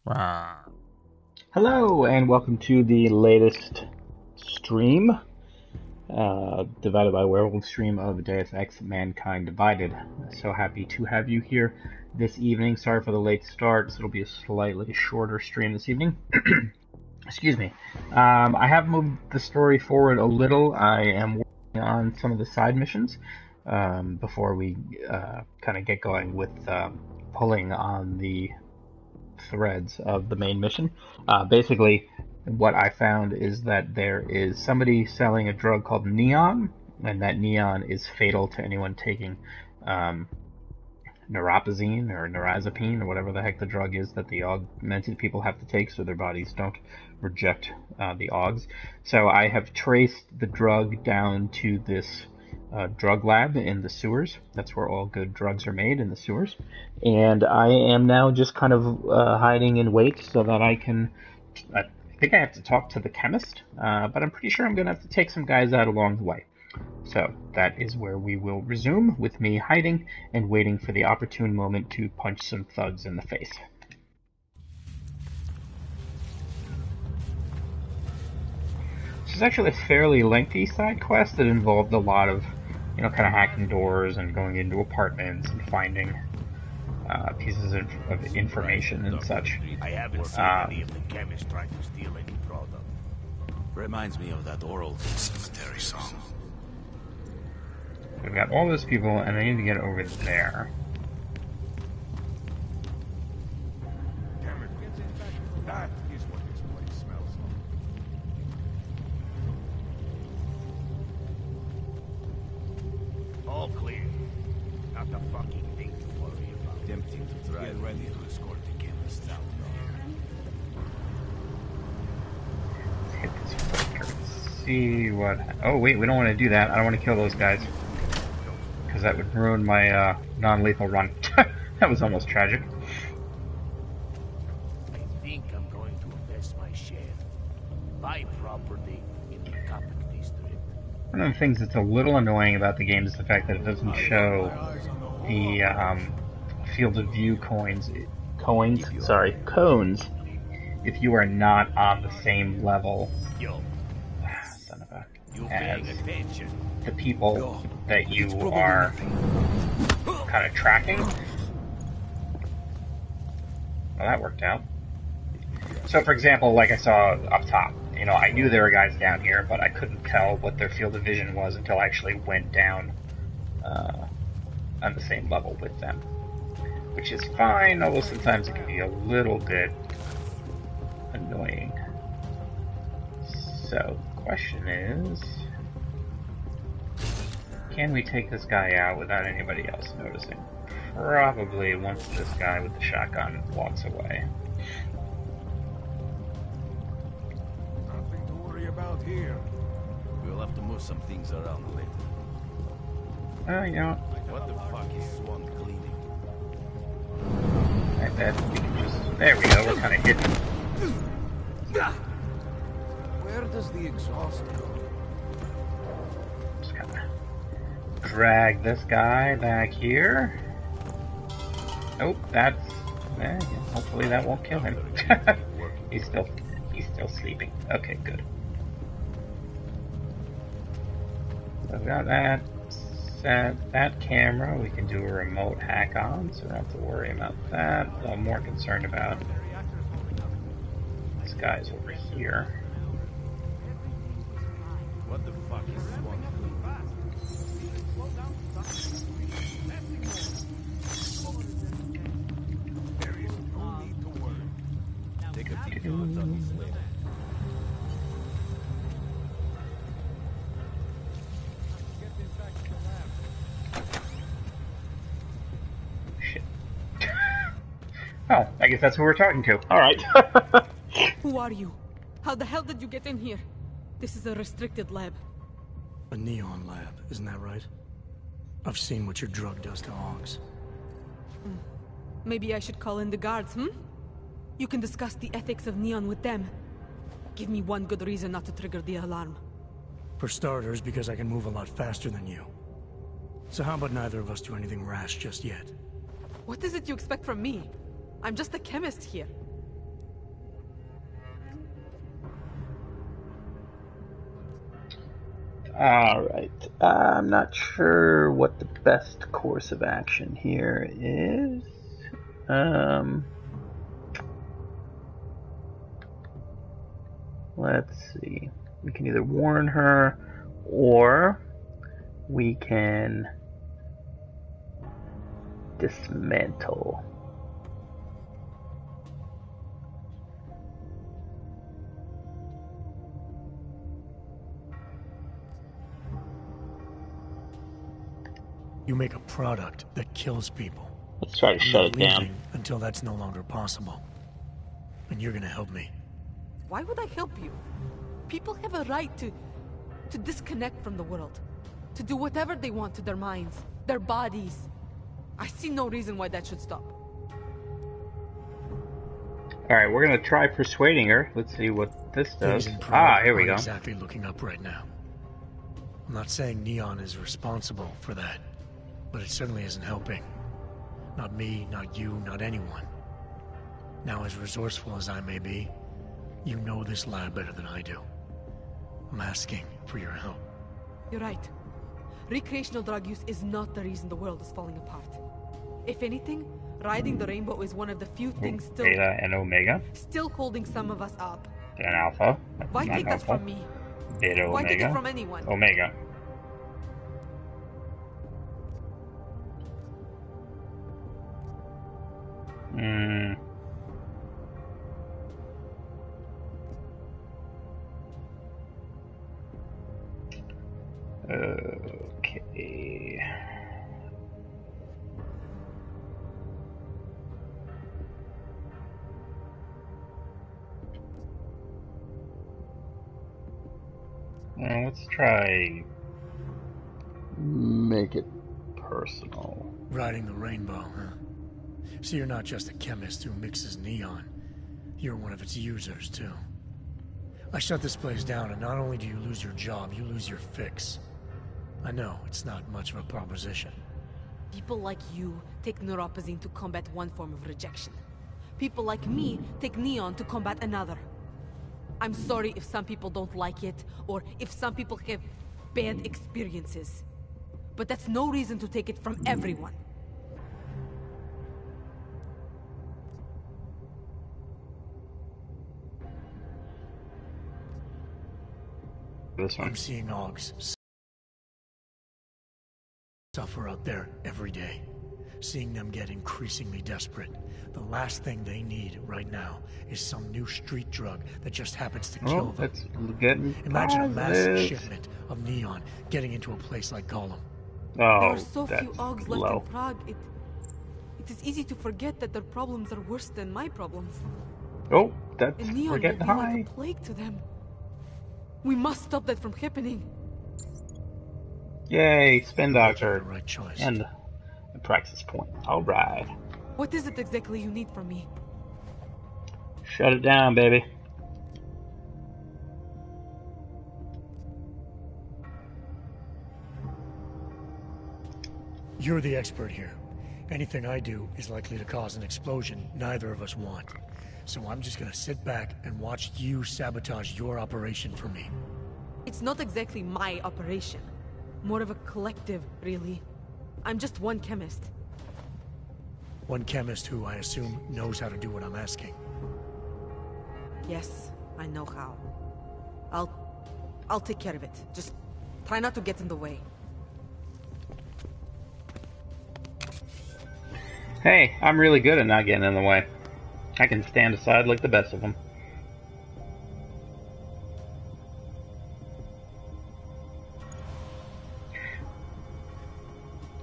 Rah. Hello, and welcome to the latest stream, divided by Werewolves stream of Deus Ex Mankind Divided. So happy to have you here this evening. Sorry for the late start. This will be a slightly shorter stream this evening. Excuse me. I have moved the story forward a little. I am working on some of the side missions before we kind of get going with pulling on the threads of the main mission. Basically, what I found is that there is somebody selling a drug called neon, and that neon is fatal to anyone taking neuropazine or neurazepine or whatever the heck the drug is that the augmented people have to take so their bodies don't reject the augs. So I have traced the drug down to this drug lab in the sewers. That's where all good drugs are made, in the sewers. And I am now just kind of hiding in wait so that I can... I think I have to talk to the chemist, but I'm pretty sure I'm going to have to take some guys out along the way. So that is where we will resume, with me hiding and waiting for the opportune moment to punch some thugs in the face. This is actually a fairly lengthy side quest that involved a lot of, kind of hacking doors and going into apartments and finding pieces of information and such. I haven't seen any of the chemists trying to steal any product. Reminds me of that oral cemetery song. We've got all those people, and I need to get over there. That is what this place smells like. All clear. Not the fucking thing to worry about. Tempting to try. Get ready to escort the chemist out. Let's hit this filter. See what... Oh, wait, we don't want to do that. I don't want to kill those guys, because that would ruin my non-lethal run. That was almost tragic. I think I'm going to invest my share. Buy property in the Capic district. One of the things that's a little annoying about the game is the fact that it doesn't show the field of view cones, if you are not on the same level as the people that you are kind of tracking. Well, that worked out. So, for example, like I saw up top, I knew there were guys down here, but I couldn't tell what their field of vision was until I actually went down on the same level with them. Which is fine, although sometimes it can be a little bit annoying. So, the question is... can we take this guy out without anybody else noticing? Probably once this guy with the shotgun walks away. Nothing to worry about here. We'll have to move some things around later. What the fuck is Swan cleaning? I bet we can just... there we go, we're kind of hidden. Where does the exhaust go? Just kind of drag this guy back here. Nope, that's... hopefully that won't kill him. He's still sleeping. Okay, good. So I've got that set. That camera we can do a remote hack on, so we don't have to worry about that. I'm more concerned about this guy's over here. What the fuck is Swan cleaning? There is no need to worry. Take a deep look on this later. Shit. Oh, I guess that's who we're talking to. Alright. Who are you? How the hell did you get in here? This is a restricted lab. A neon lab, isn't that right? I've seen what your drug does to hogs. Maybe I should call in the guards, You can discuss the ethics of neon with them. Give me one good reason not to trigger the alarm. For starters, because I can move a lot faster than you. So how about neither of us do anything rash just yet? What is it you expect from me? I'm just a chemist here. Alright. I'm not sure what the best course of action here is. Let's see. We can either warn her, or we can dismantle. You make a product that kills people. Let's try to shut it down. Until that's no longer possible. And you're gonna help me. Why would I help you? People have a right to disconnect from the world. To do whatever they want to their minds, their bodies. I see no reason why that should stop. Alright, we're gonna try persuading her. Let's see what this does. Here we go. Exactly looking up right now. I'm not saying Neon is responsible for that, but it certainly isn't helping. Not me, not you, not anyone. Now, as resourceful as I may be, you know this lab better than I do. I'm asking for your help. You're right. Recreational drug use is not the reason the world is falling apart. If anything, riding the rainbow is one of the few things still... Beta and Omega. Still holding some of us up. Then Alpha. That's Why take that helpful. from me? Beta, Why Omega. take it from anyone? Omega. Okay. Now let's try make it personal. Riding the rainbow, huh? So you're not just a chemist who mixes neon. You're one of its users, too. I shut this place down, and not only do you lose your job, you lose your fix. I know, it's not much of a proposition. People like you take neuropozyne to combat one form of rejection. People like me take neon to combat another. I'm sorry if some people don't like it, or if some people have bad experiences. But that's no reason to take it from everyone. This one. I'm seeing Augs suffer out there every day. Seeing them get increasingly desperate. The last thing they need right now is some new street drug that just happens to kill them. That's getting Imagine a mass positive. shipment of neon getting into a place like Gollum. There Oh, are so few that's Augs left low. in Prague, it is easy to forget that their problems are worse than my problems. Oh, that's And we're neon will getting be high. like a plague to them. We must stop that from happening. Yay, spin The doctor. right choice. And the praxis point. Alright. What is it exactly you need from me? Shut it down, baby. You're the expert here. Anything I do is likely to cause an explosion neither of us want. So I'm just gonna sit back and watch you sabotage your operation for me. It's not exactly my operation. More of a collective, really. I'm just one chemist. One chemist who, I assume, knows how to do what I'm asking. Yes, I know how. I'll take care of it. Just try not to get in the way. Hey, I'm really good at not getting in the way. I can stand aside like the best of them.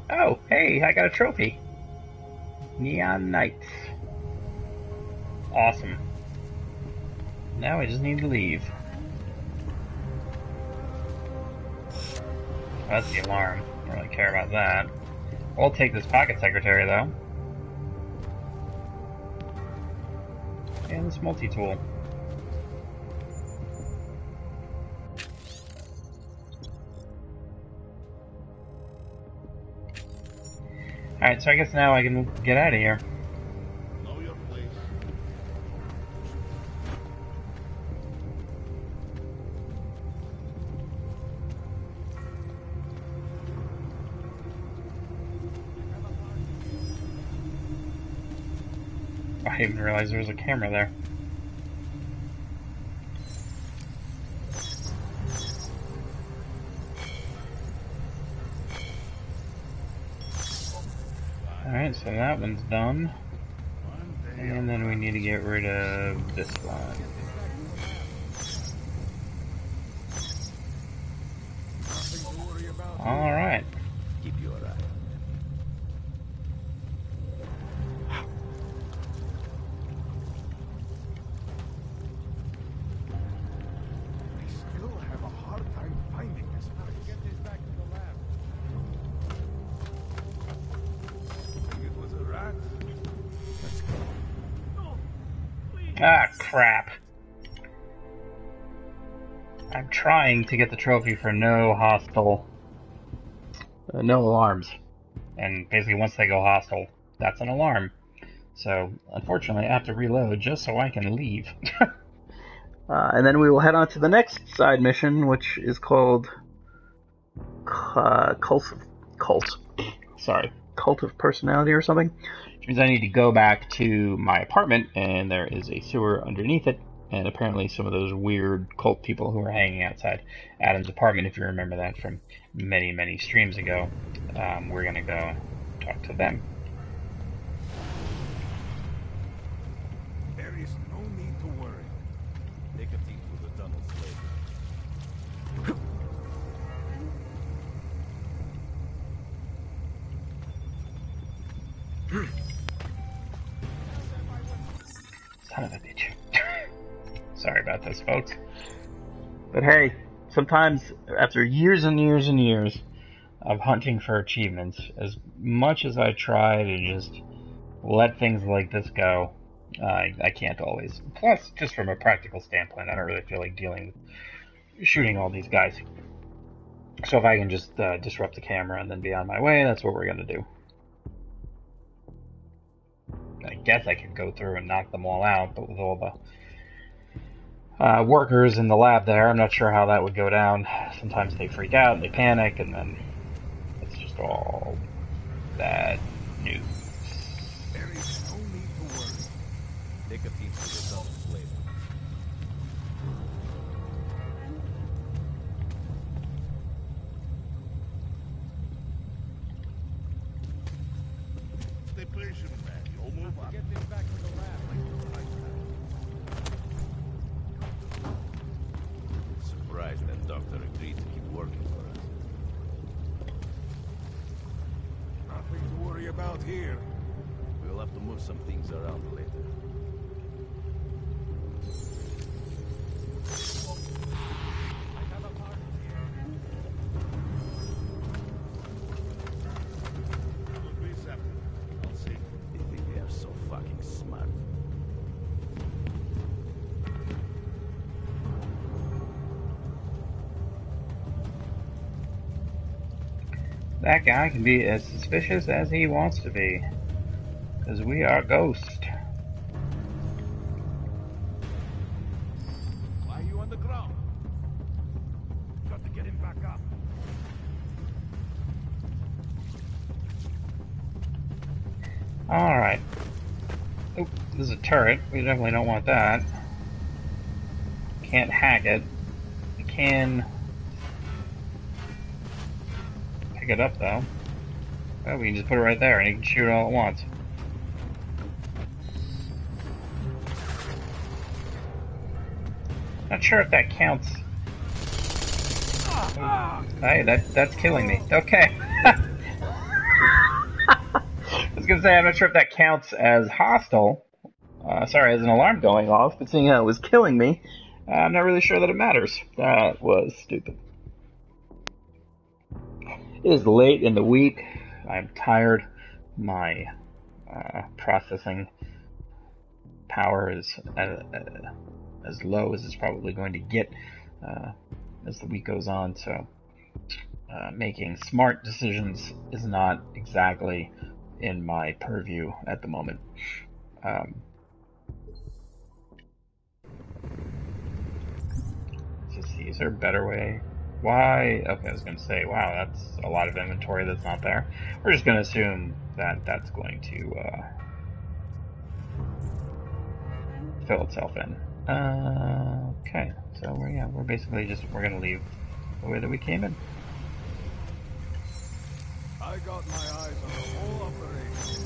Oh, hey, I got a trophy. Neon Knights. Awesome. Now I just need to leave. That's the alarm. Don't really care about that. I'll take this pocket secretary, though. And this multi-tool. Alright, so I guess now I can get out of here. Know your place. I didn't even realize there was a camera there. Alright, so that one's done. And then we need to get rid of this one. Alright. Keep your eye. I still have a hard time finding this place. Get this back to the lab. Think it was a rat? Let's go. Ah, crap. I'm trying to get the trophy for no hostile, no alarms. And basically once they go hostile, that's an alarm. So, unfortunately, I have to reload just so I can leave. And then we will head on to the next side mission, which is called Cult of Personality or something. Which means I need to go back to my apartment, and there is a sewer underneath it. And apparently some of those weird cult people who were hanging outside Adam's apartment, if you remember that from many, many streams ago, we're going to go talk to them. There is no need to worry. Take a peek through the tunnels later. Son of a bitch. Sorry about this, folks. But hey, sometimes after years and years and years of hunting for achievements, as much as I try to just let things like this go, I can't always. Plus, just from a practical standpoint, I don't really feel like dealing with shooting all these guys. So if I can just disrupt the camera and then be on my way, that's what we're going to do. I guess I could go through and knock them all out, but with all the workers in the lab there, I'm not sure how that would go down. Sometimes they freak out and they panic, and then it's just all bad news. There is no need to worry. Take a peek through the tunnels later. Stay patient, man. You'll move on. Get this back to the lab. Surprised that doctor agreed to keep working for us. Nothing to worry about here. We'll have to move some things around later. Could be something. I'll see. They think they are so fucking smart. That guy can be as suspicious as he wants to be, because we are ghosts. Why are you on the ground? Got to get him back up. Alright. Oop, this is a turret. We definitely don't want that. Can't hack it. We can pick it up, though. Oh, we can just put it right there, and you can shoot it all at once. Not sure if that counts. Hey, that's killing me. Okay. I was gonna say, I'm not sure if that counts as hostile. Sorry, as an alarm going off, but seeing how it was killing me, I'm not really sure that it matters. That was stupid. It is late in the week. I'm tired. My processing power is as low as it's probably going to get as the week goes on, so making smart decisions is not exactly in my purview at the moment. Let's just see, is there a better way? Why? Okay, I was going to say, wow, that's a lot of inventory that's not there. We're just going to assume that that's going to fill itself in. Okay, so we're basically we're gonna leave the way that we came in. I got my eyes on the whole operation.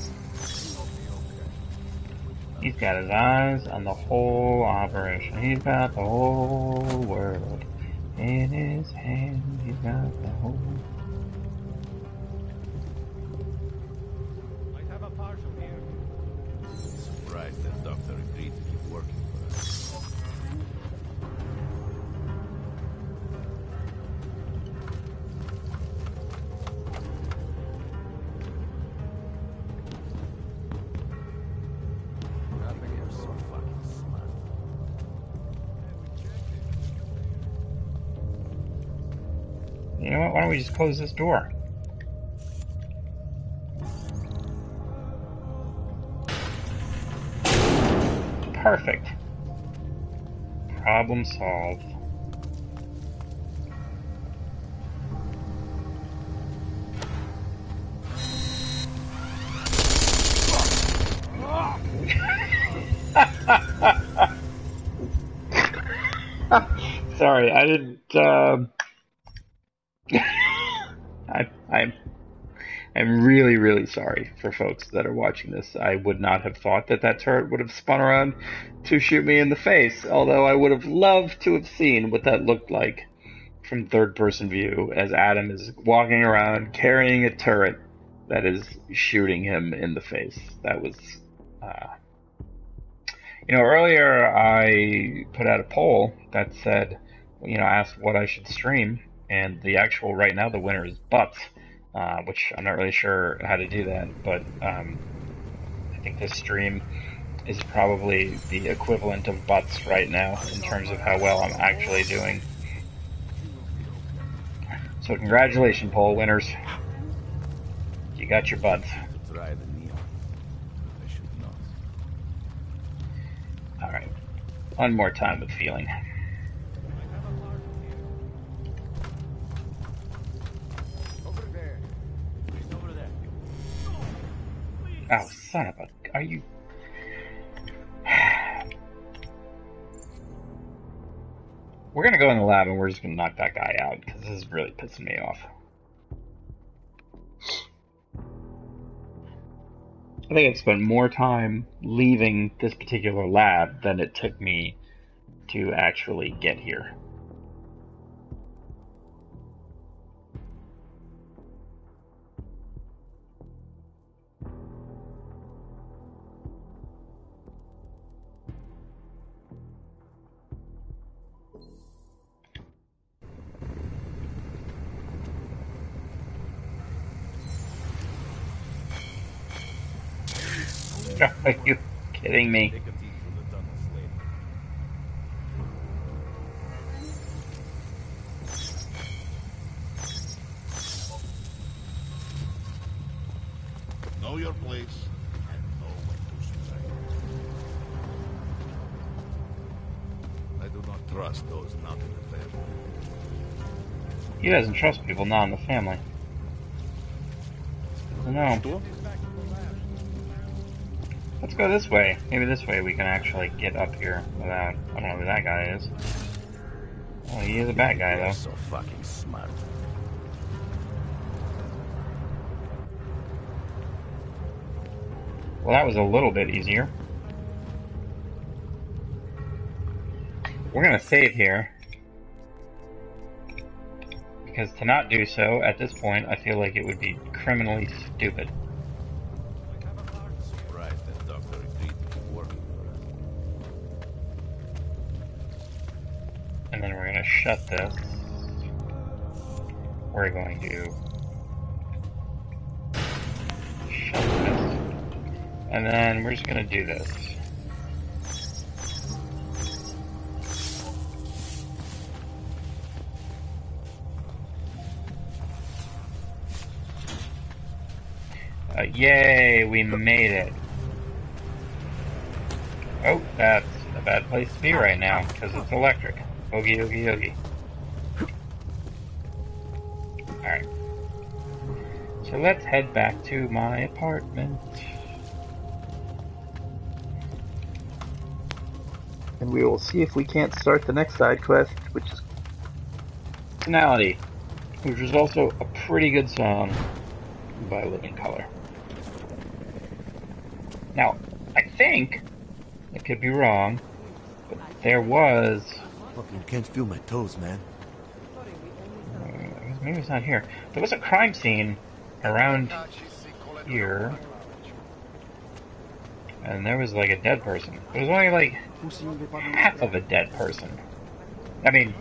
You will be okay. He's got his eyes on the whole operation. He's got the whole world in his hand. He's got the whole. Might have a partial here. Surprised that doctor agreed to keep working for us. Nothing here so fucking smart. You know what? Why don't we just close this door? Perfect. Problem solved. Sorry, I didn't. I'm really, really sorry for folks that are watching this. I would not have thought that that turret would have spun around to shoot me in the face, although I would have loved to have seen what that looked like from third-person view as Adam is walking around carrying a turret that is shooting him in the face. That was... earlier I put out a poll that said, asked what I should stream, and the actual, right now, the winner is Butts. Which I'm not really sure how to do that, but I think this stream is probably the equivalent of Butts right now in terms of how well I'm actually doing. So congratulations, poll winners. You got your Butts. To try the neon. I should not. Alright. One more time with feeling. Oh, son of a... Are you... We're gonna go in the lab and we're just gonna knock that guy out, because this is really pissing me off. I think I spent more time leaving this particular lab than it took me to actually get here. Are you kidding me? Take a peek through the tunnels later. Know your place and know when to strike. I do not trust those not in the family. He doesn't trust people not in the family. No. Let's go this way. Maybe this way we can actually get up here without... I don't know who that guy is. Oh, he is a bad guy, though. So fucking smart. Well, that was a little bit easier. We're gonna save here. Because to not do so, at this point, I feel like it would be criminally stupid. Surprised that doctor agreed to keep working for us. And then we're gonna shut this. We're going to shut this. And then we're just gonna do this. Yay, we made it. Oh, that's a bad place to be right now, because it's electric. Oogie, oogie, oogie. Alright. So let's head back to my apartment. and we will see if we can't start the next side quest, which is Personality, which was also a pretty good song by Living Color. Now, I think, I could be wrong, but there was... Fucking can't feel my toes, man. Maybe it's not here. There was a crime scene around here, and there was like a dead person. There was only like half of a dead person. I mean,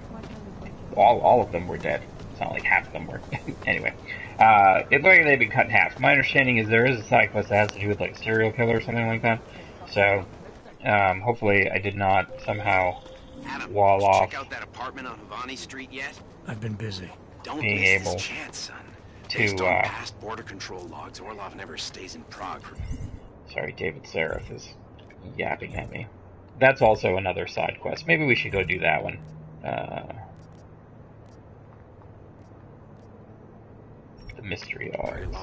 all of them were dead. It's not like half of them were. Anyway, it looked like they'd been cut in half. My understanding is there is a side quest that has to do with like serial killer or something like that. So, hopefully I did not somehow wall off. Check out that apartment on Havani Street yet? I've been busy. Don't Being miss able this chance, son. to, Based on past border control logs, Orlov never stays in Prague. Sorry, David Seraph is yapping at me. That's also another side quest. Maybe we should go do that one. The mystery odds.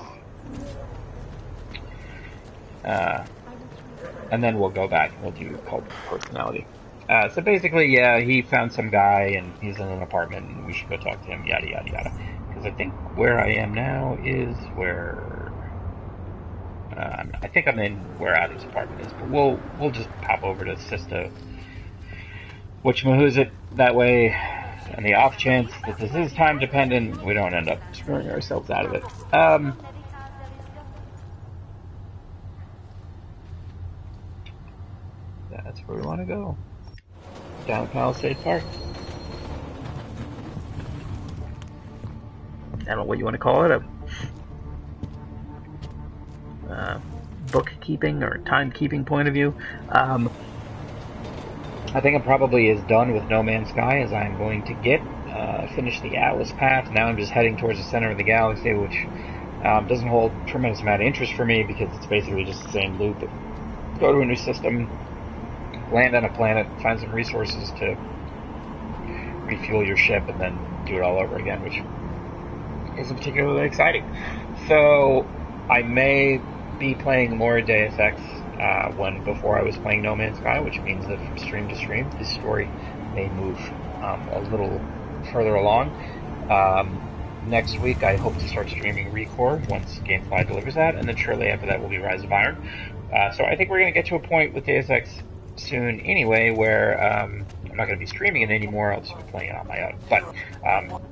And then we'll go back and we'll do cult personality. So basically, yeah, he found some guy and he's in an apartment and we should go talk to him, yada yada yada. Because I think where I am now is where... I think I'm in where Adam's apartment is, but we'll just pop over to Sista Whatchamahoo's it that way, on the off chance that this is time dependent, we don't end up screwing ourselves out of it. That's where we want to go. Down Palisade Park. I don't know what you want to call it, a bookkeeping or timekeeping point of view. I think I'm probably as done with No Man's Sky as I'm going to get. Finished the Atlas path. Now I'm just heading towards the center of the galaxy, which doesn't hold a tremendous amount of interest for me because it's basically just the same loop. Go to a new system, land on a planet, find some resources to refuel your ship, and then do it all over again, which isn't particularly exciting. So I may be playing more Deus Ex before I was playing No Man's Sky, which means that from stream to stream, the story may move a little further along. Next week, I hope to start streaming Recore once Gamefly delivers that, and then shortly after that will be Rise of Iron. So I think we're going to get to a point with Deus Ex soon anyway, where I'm not going to be streaming it anymore. I'll just be playing it on my own. But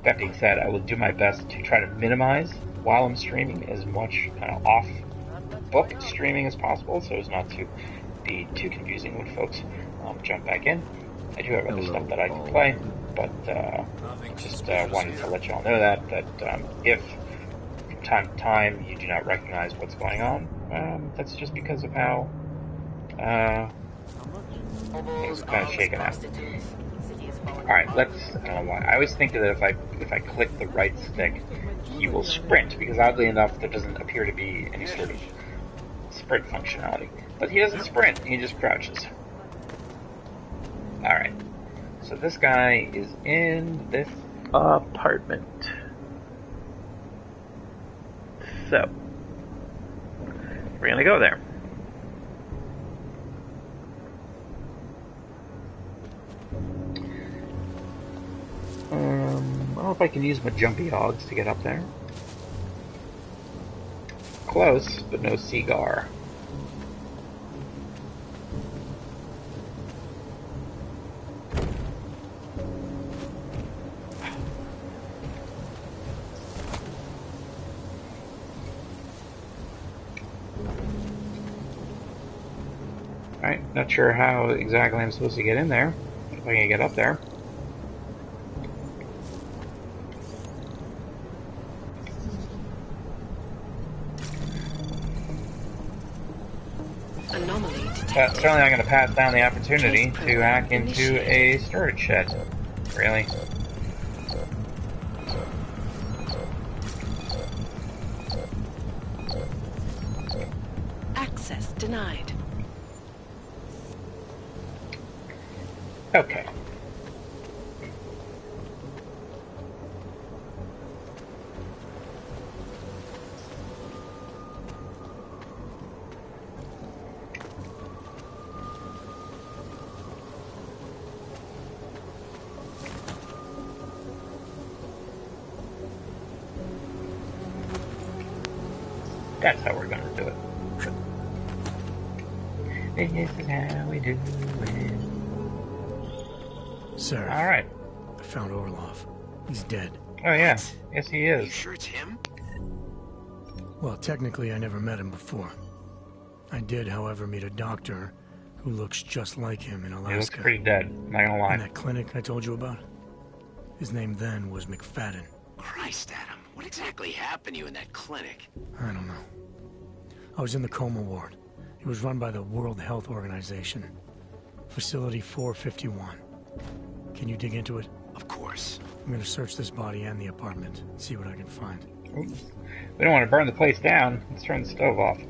that being said, I will do my best to try to minimize while I'm streaming as much kind of off-book streaming as possible, so as not to be too confusing when folks jump back in. I do have other stuff that I can play, but just wanted to let you all know that if from time to time you do not recognize what's going on, that's just because of how things are kind of shaken out. Alright, I don't know why. I always think that if I click the right stick, he will sprint, because oddly enough, there doesn't appear to be any sort of sprint functionality. But he doesn't sprint, he just crouches. Alright, so this guy is in this apartment. So, we're gonna go there. I don't know if I can use my jumpy hogs to get up there. Close, but no cigar. Alright, not sure how exactly I'm supposed to get in there. If I can get up there. Certainly not going to pass down the opportunity to hack into a storage shed. Really? Access denied. Okay. That's how we're gonna do it. This is how we do it. Sir. Alright. I found Orlov. He's dead. Oh yeah. What? Yes he Are you is. sure it's him? Well, technically I never met him before. I did, however, meet a doctor who looks just like him in Alaska. He looks pretty dead, not gonna In lie. that clinic I told you about? His name then was McFadden. Christ, Adam. What exactly happened to you in that clinic? I don't know. I was in the coma ward. It was run by the World Health Organization. Facility 451. Can you dig into it? Of course. I'm gonna search this body and the apartment, see what I can find. Oops. We don't want to burn the place down. Let's turn the stove off.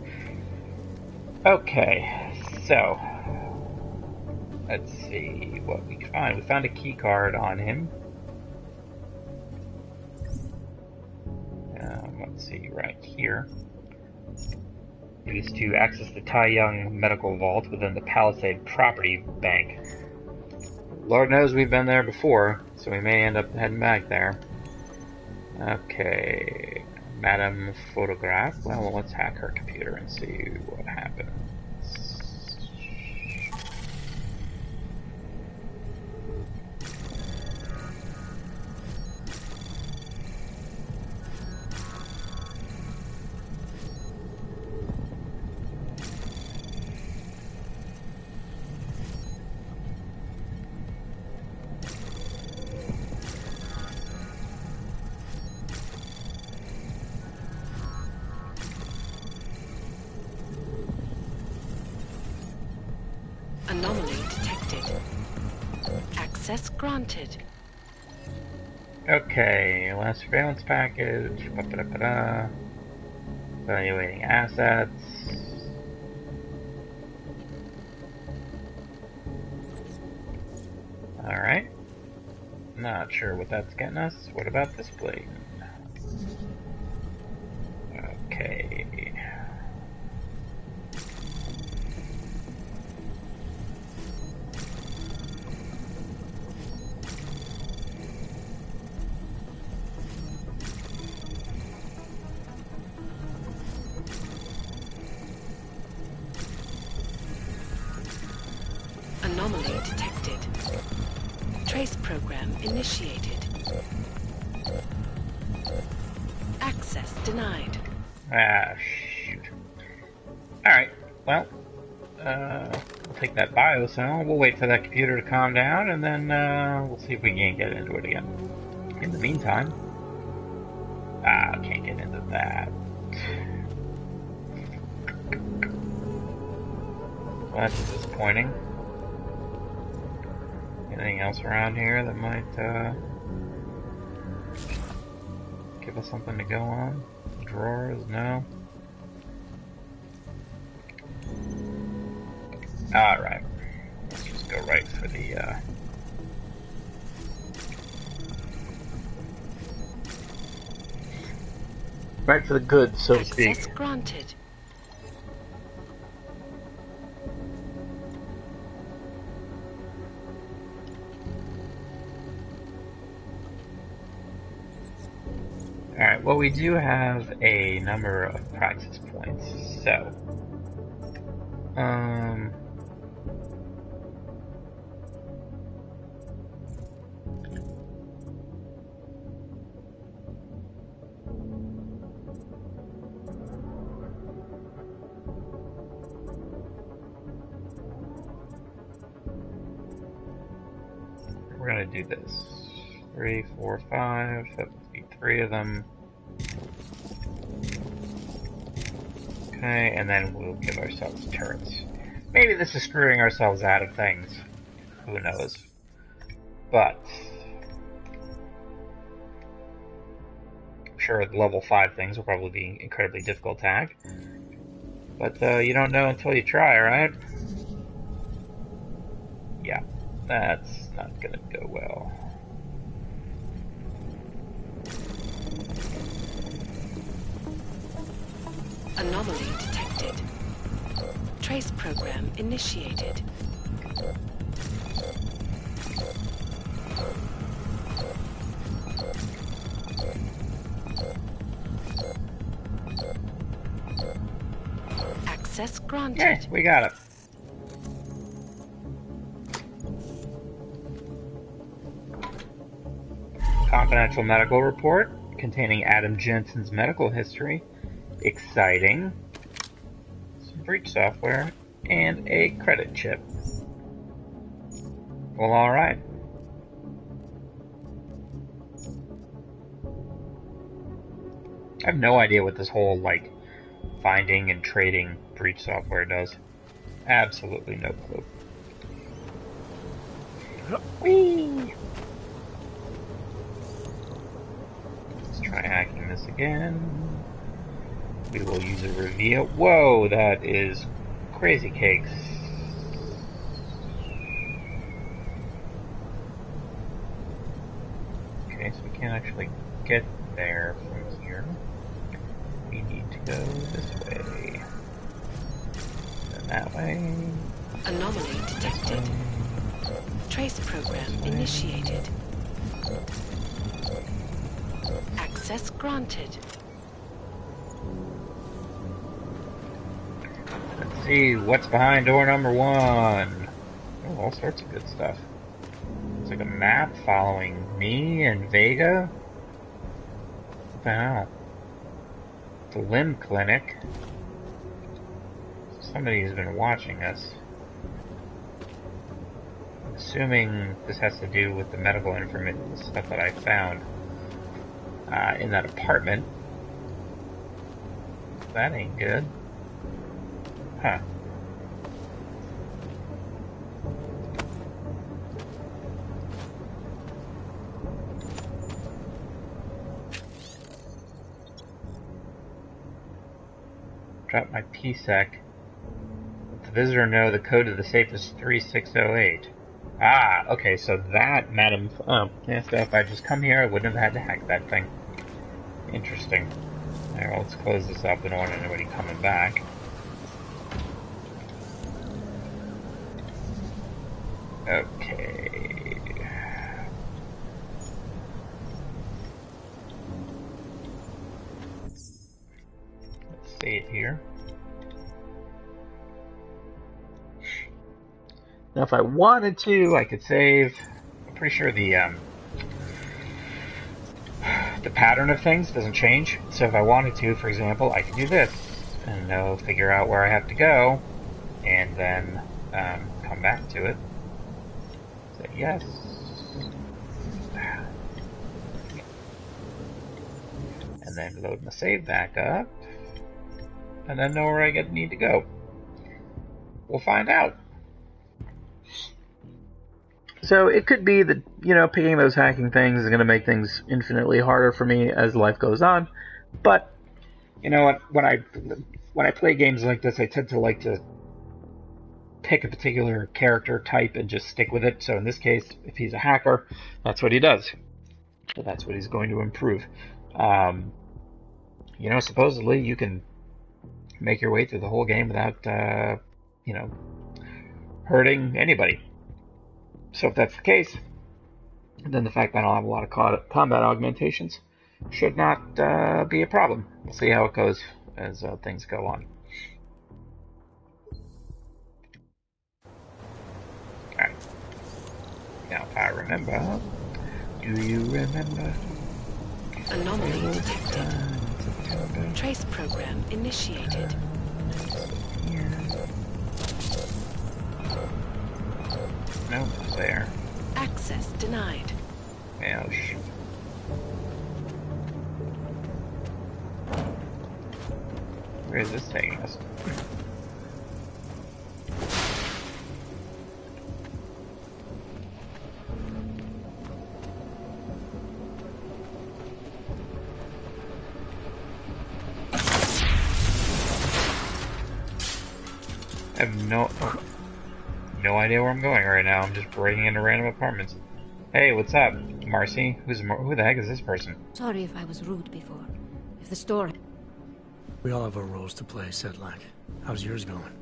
Okay, so let's see what we can find. We found a key card on him. Let's see, right here. Used to access the Tai Young Medical Vault within the Palisade Property Bank. Lord knows we've been there before, so we may end up heading back there. Okay, Madam Photograph. Well, let's hack her computer and see what happens. Anomaly detected. Access granted. Okay, last surveillance package. Ba-ba-da-ba-da. Evaluating assets. Alright. Not sure what that's getting us. What about this blade? Okay. Anomaly detected. Trace program initiated. Access denied. Ah, shoot. Alright, well, we'll take that biocell. We'll wait for that computer to calm down, and then we'll see if we can't get into it again. In the meantime, can't get into that. Well, that's disappointing. Anything else around here that might give us something to go on? Drawers? No. Alright. Let's just go right for the right for the goods, so to speak. Access granted. Alright, well, we do have a number of practice points, so we're gonna do this. 3, 4, 5, that would be 3 of them. Okay, and then we'll give ourselves turrets. Maybe this is screwing ourselves out of things. Who knows? But I'm sure the level 5 things will probably be incredibly difficult to hack. But you don't know until you try, right? Yeah, that's not gonna go well. Anomaly detected. Trace program initiated. Access granted. Yeah, we got it. Confidential medical report containing Adam Jensen's medical history. Exciting. Some breach software and a credit chip. Well, alright. I have no idea what this whole, like, finding and trading breach software does. Absolutely no clue. Whee! Let's try hacking this again. We will use a reveal. Whoa, that is crazy cakes. Okay, so we can't actually get there from here. We need to go this way. Then that way. Anomaly detected. Trace program initiated. Access granted. Let's see what's behind door number 1. Oh, all sorts of good stuff. It's like a map following me and Vega. What the hell? The limb clinic. Somebody's been watching us. I'm assuming this has to do with the medical information, the stuff that I found in that apartment. That ain't good. Huh. Drop my PSEC. Let the visitor know the code of the safe is 3608. Ah, okay, so that, madam, yeah, so if I just come here, I wouldn't have had to hack that thing. Interesting. Alright, well, let's close this up. We don't want anybody coming back. Okay. Let's save here. Now, if I wanted to, I could save. I'm pretty sure the pattern of things doesn't change. So if I wanted to, for example, I could do this and figure out where I have to go, and then come back to it. Say yes. And then load my save back up, and then know where I need to go. We'll find out. So it could be that, picking those hacking things is going to make things infinitely harder for me as life goes on. But, you know what, when I play games like this, I tend to like to pick a particular character type and just stick with it. So in this case, if he's a hacker, that's what he does. So that's what he's going to improve. Supposedly you can make your way through the whole game without, hurting anybody. So if that's the case, then the fact that I don't have a lot of combat augmentations should not be a problem. We'll see how it goes as things go on. Alright. Now if I remember, do you remember? Anomaly detected. Trace program initiated. No, it's there. Access denied. Oh, shoot. Where is this taking us? I have no idea where I'm going right now. I'm just breaking into random apartments. Hey, what's up, Marcy? Who the heck is this person? Sorry if I was rude before. If the store... We all have our roles to play, Sedlak. How's yours going?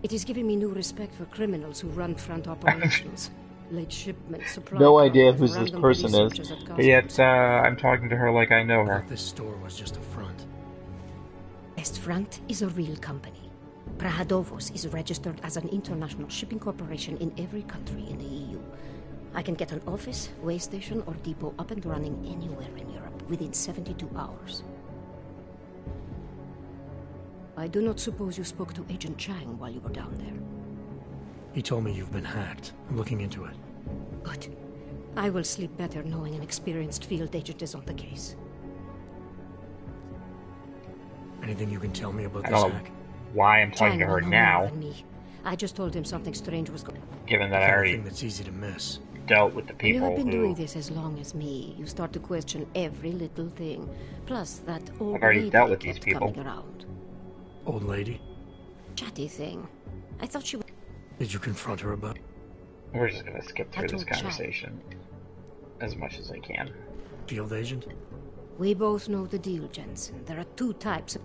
It is giving me new respect for criminals who run front operations. Late shipments, supply... No idea cargoes, who this random person is, researchers at but yet customs. I'm talking to her like I know her. This store was just a front. Best Front is a real company. Prahadovos is registered as an international shipping corporation in every country in the EU. I can get an office, way station, or depot up and running anywhere in Europe within 72 hours. I do not suppose you spoke to Agent Chang while you were down there. He told me you've been hacked. I'm looking into it. Good. I will sleep better knowing an experienced field agent is on the case. Anything you can tell me about I this don't know hack? why I'm talking Chang to her will know now, more than me. I just told him something strange was going. given that I already Anything that's easy to miss. dealt with the You people have been who... doing this as long as me. You start to question every little thing. Plus, that old I've already lady dealt with these kept people. coming around. Old lady? Chatty thing. I thought she was... Did you confront her about? We're just gonna skip I through this told Chang. conversation as much as I can. Field agent? We both know the deal, Jensen. There are two types of...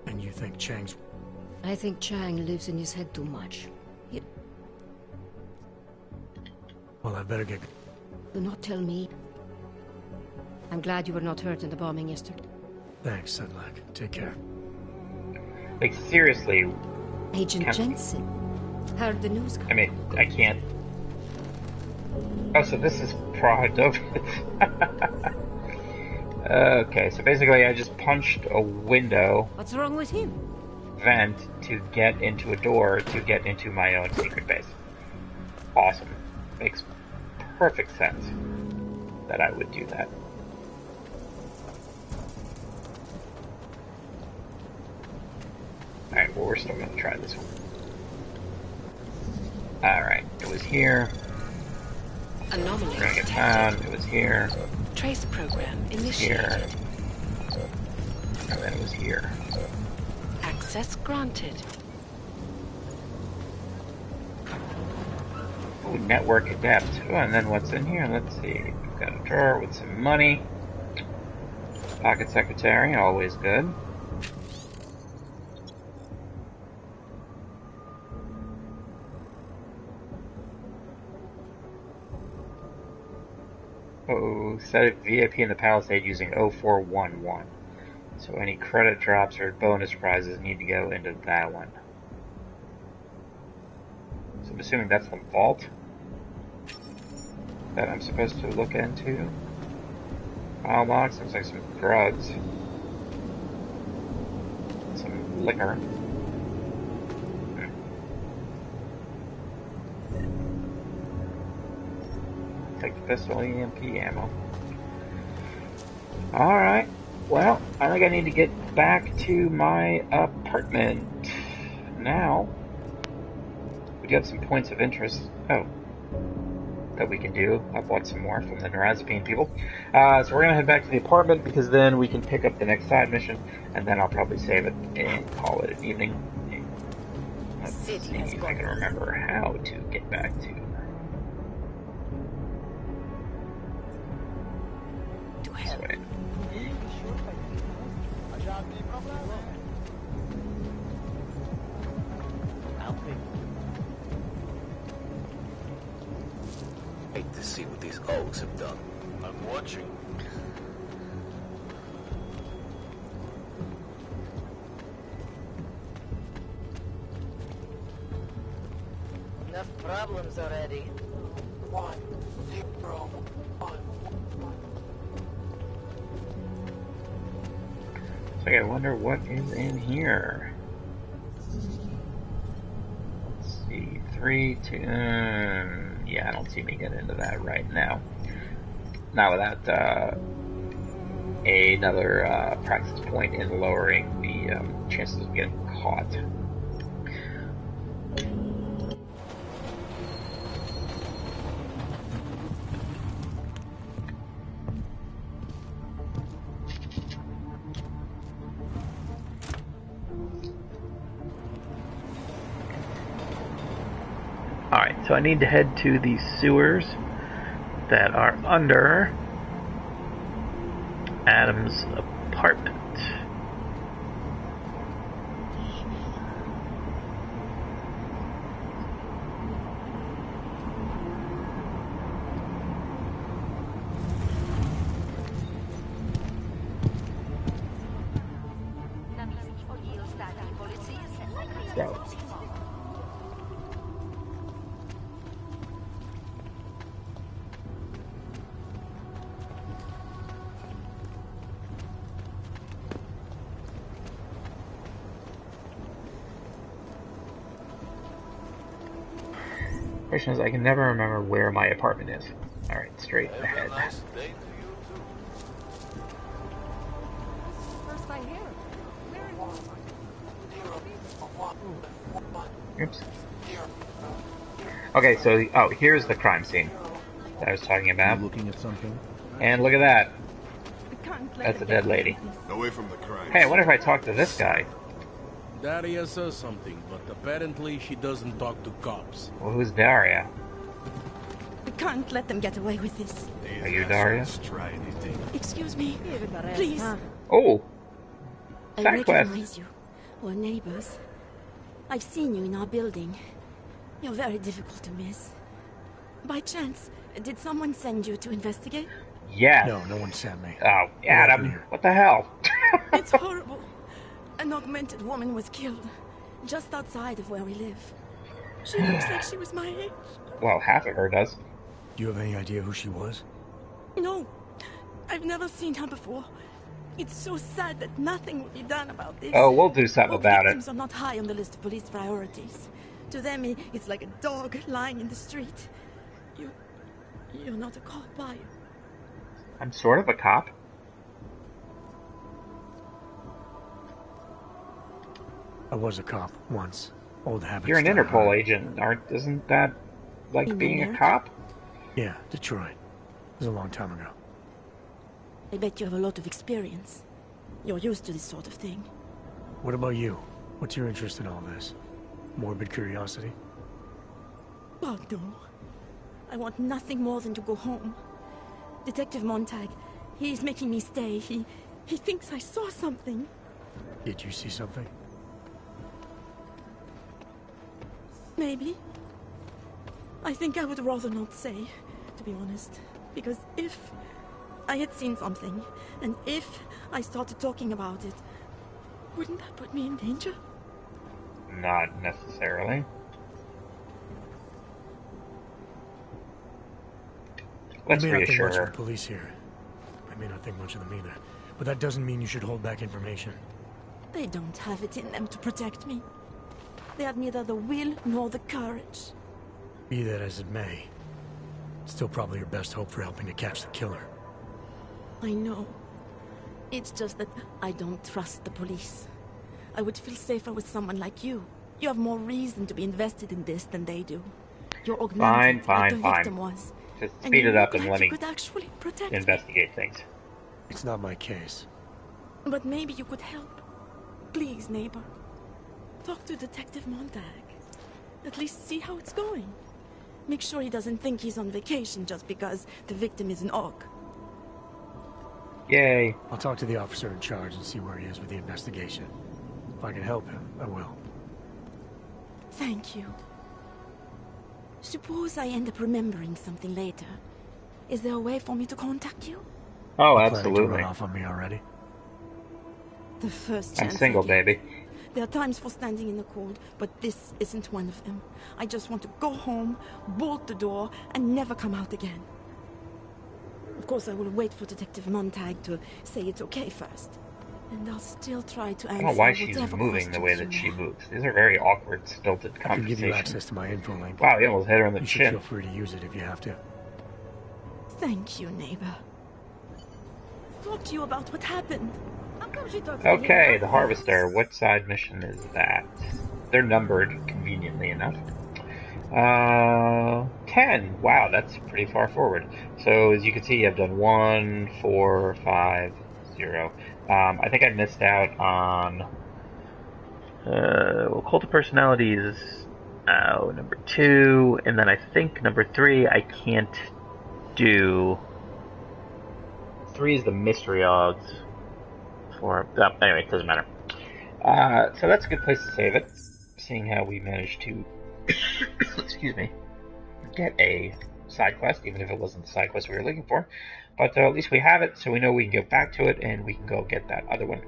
And you think Chang's... I think Chang lives in his head too much. Well, I better get... Do not tell me. I'm glad you were not hurt in the bombing yesterday. Thanks, Sedlak. Take care. Like, seriously, Agent Can't- Jensen. Heard the news. I mean, I can't... Oh, so this is Prahadovos. Okay, so basically I just punched a window What's wrong with him? vent to get into a door to get into my own secret base. Awesome. Makes perfect sense that I would do that. Alright, well, we're still going to try this one. Alright, it was here. Anomaly We're going to get detected. found. It was here. Trace program Here. initiated. And then it was here. Access granted. Ooh, network adept. Oh, and then what's in here? Let's see. We've got a drawer with some money. Pocket secretary, always good. Oh, set a VIP in the Palisade using 0411. So any credit drops or bonus prizes need to go into that one. So I'm assuming that's the vault that I'm supposed to look into. File log, seems like some drugs. Some liquor. Take the pistol, EMP ammo. Alright, well, I think I need to get back to my apartment now. We do have some points of interest. Oh. That we can do. I bought some more from the Nerazapine people. So we're gonna head back to the apartment because then we can pick up the next side mission and then I'll probably save it and call it an evening. Let's see if I can remember how to get back to this way. Hate to see what these O's have done. I'm watching. Enough problems already. 1, 0, 1. So I wonder what is in here. Let's see, 3, 2. Yeah, I don't see me getting into that right now. Not without another practice point in lowering the chances of getting caught. Alright, so I need to head to the sewers that are under Adam's apartment. Let's go. Question is, I can never remember where my apartment is. Alright, straight ahead. Nice day to you too. First I hear. Oops. Okay, so here's the crime scene that I was talking about. Looking at something? And look at that. That's a dead lady. Away from the crime. Hey, I wonder if I talk to this guy. Daria says something, but apparently she doesn't talk to cops. Well, who's Daria? We can't let them get away with this. Are you Daria? Try anything. Excuse me, please. Oh! I Side quest. recognize you. We're neighbors. I've seen you in our building. You're very difficult to miss. By chance, did someone send you to investigate? Yes. No, no one sent me. Oh, Adam, what the hell? It's horrible. An augmented woman was killed, just outside of where we live. She looks like she was my age. Well, half of her does. Do you have any idea who she was? No, I've never seen her before. It's so sad that nothing will be done about this. Oh, we'll do something about it. Victims are not high on the list of police priorities. To them, it's like a dog lying in the street. You're not a cop, are you? I'm sort of a cop. I was a cop once. Old habits. You're an die Interpol hard. agent, isn't that like In being America? a cop? Yeah, Detroit. It was a long time ago. I bet you have a lot of experience. You're used to this sort of thing. What about you? What's your interest in all this? Morbid curiosity? Oh, no. I want nothing more than to go home. Detective Montag, he's making me stay. He thinks I saw something. Did you see something? Maybe. I think I would rather not say, to be honest. Because if I had seen something, and if I started talking about it, wouldn't that put me in danger? Not necessarily. Let's you may not think reassure much of her. the police here. I may not think much of them either. But that doesn't mean you should hold back information. They don't have it in them to protect me. They have neither the will nor the courage. Be that as it may, still probably your best hope for helping to catch the killer. I know. It's just that I don't trust the police. I would feel safer with someone like you. You have more reason to be invested in this than they do. You're augmented like the victim was. Just And speed you it up look and like let you me could actually protect me. investigate things. It's not my case. But maybe you could help. Please, neighbor. Talk to Detective Montag. At least see how it's going. Make sure he doesn't think he's on vacation just because the victim is an aug. Yay. I'll talk to the officer in charge and see where he is with the investigation. If I can help him, I will. Thank you. Suppose I end up remembering something later. Is there a way for me to contact you? Oh, You're planning to absolutely. run off on me already? The first I'm chance single, I get. baby. There are times for standing in the cold, but this isn't one of them. I just want to go home, bolt the door, and never come out again. Of course, I will wait for Detective Montag to say it's okay first. And I'll still try to I answer don't know why she's whatever moving the way that questions she you have. moves. These are very awkward, stilted I can give you conversations. access to my info link. Wow, he almost hit her in the You should chin. feel free to use it if you have to. Thank you, neighbor. Talk to you about what happened. How come she talks Okay, the Harvester. What side mission is that? They're numbered, conveniently enough. 10. Wow, that's pretty far forward. So, as you can see, I've done 1, 4, 5, 0. I think I missed out on... well, Cult of Personalities, number 2, and then I think number 3 I can't do... 3 is the Mystery Odds. 4, anyway, it doesn't matter. So that's a good place to save it, seeing how we managed to, excuse me, get a side quest, even if it wasn't the side quest we were looking for. But at least we have it, so we know we can go back to it, and we can go get that other one.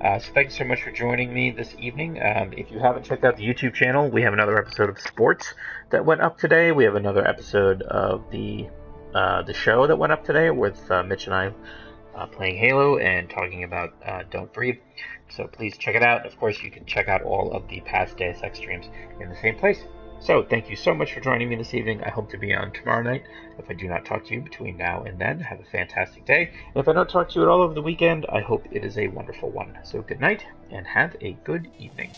So thank you so much for joining me this evening. If you haven't checked out the YouTube channel, we have another episode of Sports that went up today. We have another episode of the show that went up today with Mitch and I playing Halo and talking about Don't Breathe. So please check it out. Of course, you can check out all of the past Deus Ex streams in the same place. So thank you so much for joining me this evening. I hope to be on tomorrow night. If I do not talk to you between now and then, have a fantastic day. And if I don't talk to you at all over the weekend, I hope it is a wonderful one. So good night, and have a good evening.